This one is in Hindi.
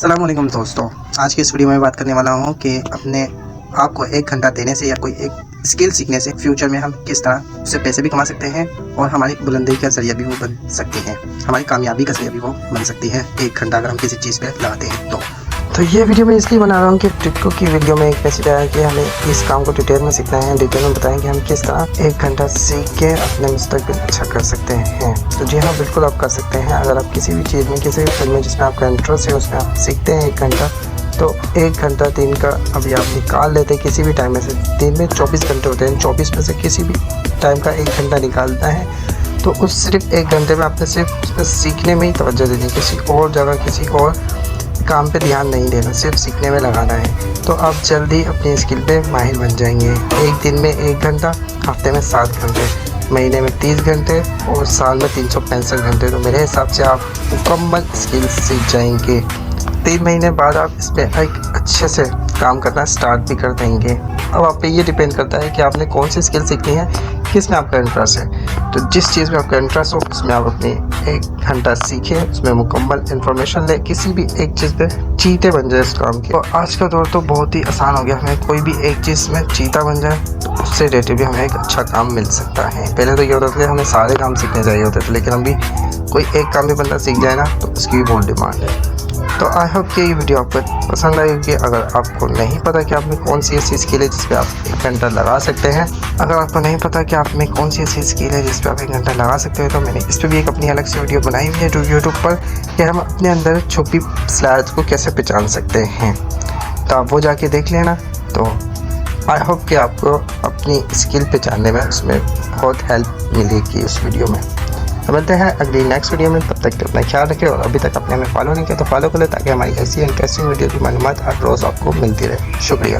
अस्सलामुअलैकुम दोस्तों, आज की इस वीडियो में बात करने वाला हूँ कि अपने आप को 1 घंटा देने से या कोई एक स्किल सीखने से फ्यूचर में हम किस तरह उससे पैसे भी कमा सकते हैं और हमारी बुलंदी का जरिया भी वो बन सकती है, हमारी कामयाबी का जरिया भी वो बन सकती है 1 घंटा अगर हम किसी चीज़ पे लगाते हैं तो ये वीडियो मैं इसलिए बना रहा हूँ कि टिटको की वीडियो में एक मैसेज आया कि हमें इस काम को डिटेल में सीखना है, डिटेल में बताएं कि हम किस तरह 1 घंटा सीख के अपने मुस्तकबिल अच्छा कर सकते हैं। तो जी हाँ, बिल्कुल आप कर सकते हैं। अगर आप किसी भी चीज़ में, किसी भी फील्ड में जिसमें आपका इंटरेस्ट है उसमें आप सीखते हैं 1 घंटा, तो 1 घंटा दिन का अभी आप निकाल लेते हैं किसी भी टाइम में से। दिन में 24 घंटे होते हैं, 24 में से किसी भी टाइम का 1 घंटा निकालना है, तो उस सिर्फ 1 घंटे में आपने सिर्फ उसमें सीखने में ही तवज्जो देनी, किसी और जगह किसी और काम पे ध्यान नहीं देना, सिर्फ सीखने में लगाना है। तो आप जल्दी अपनी स्किल पे माहिर बन जाएंगे। एक दिन में 1 घंटा, हफ्ते में 7 घंटे, महीने में 30 घंटे और साल में 365 घंटे। तो मेरे हिसाब से आप मुकम्मल स्किल सीख जाएंगे। 3 महीने बाद आप इस पर एक अच्छे से काम करना स्टार्ट भी कर देंगे। अब आप पे ये डिपेंड करता है कि आपने कौन सी स्किल सीखनी है, किस में आपका इंटरेस्ट है। तो जिस चीज़ में आपका इंटरेस्ट हो उसमें आप अपनी 1 घंटा सीखें, उसमें मुकम्मल इन्फॉर्मेशन लें, किसी भी एक चीज़ पे चीते बन जाए इस काम के। और आज का दौर तो बहुत ही आसान हो गया, हमें कोई भी एक चीज़ में चीता बन जाए तो उससे रिलेटेड भी हमें एक अच्छा काम मिल सकता है। पहले तो ये होता था कि हमें सारे काम सीखने चाहिए होते थे, लेकिन अभी कोई एक काम भी बंदा सीख जाए ना तो उसकी भी बहुत डिमांड है। तो आई होप कि ये वीडियो आपको पसंद आएगी। अगर आपको नहीं पता कि आप में कौन सी ऐसी स्किल है जिस पे आप 1 घंटा लगा सकते हैं, अगर आपको नहीं पता कि आप में कौन सी ऐसी स्किल है जिस पे आप 1 घंटा लगा सकते हैं, तो मैंने इस पर भी एक अपनी अलग से वीडियो बनाई हुई है यूट्यूब पर कि हम अपने अंदर छुपी स्लाइड्स को कैसे पहचान सकते हैं। तो आप वो जाके देख लेना। तो आई होप कि आपको अपनी स्किल पहचानने में उसमें बहुत हेल्प मिलेगी उस वीडियो में। तो मिलते हैं अगली नेक्स्ट वीडियो में, तब तक अपना ख्याल रखें। और अभी तक आपने हमें फॉलो नहीं किया तो फॉलो कर ले, ताकि हमारी ऐसी इंटरेस्टिंग वीडियो की मालूमात हर रोज़ आपको मिलती रहे। शुक्रिया।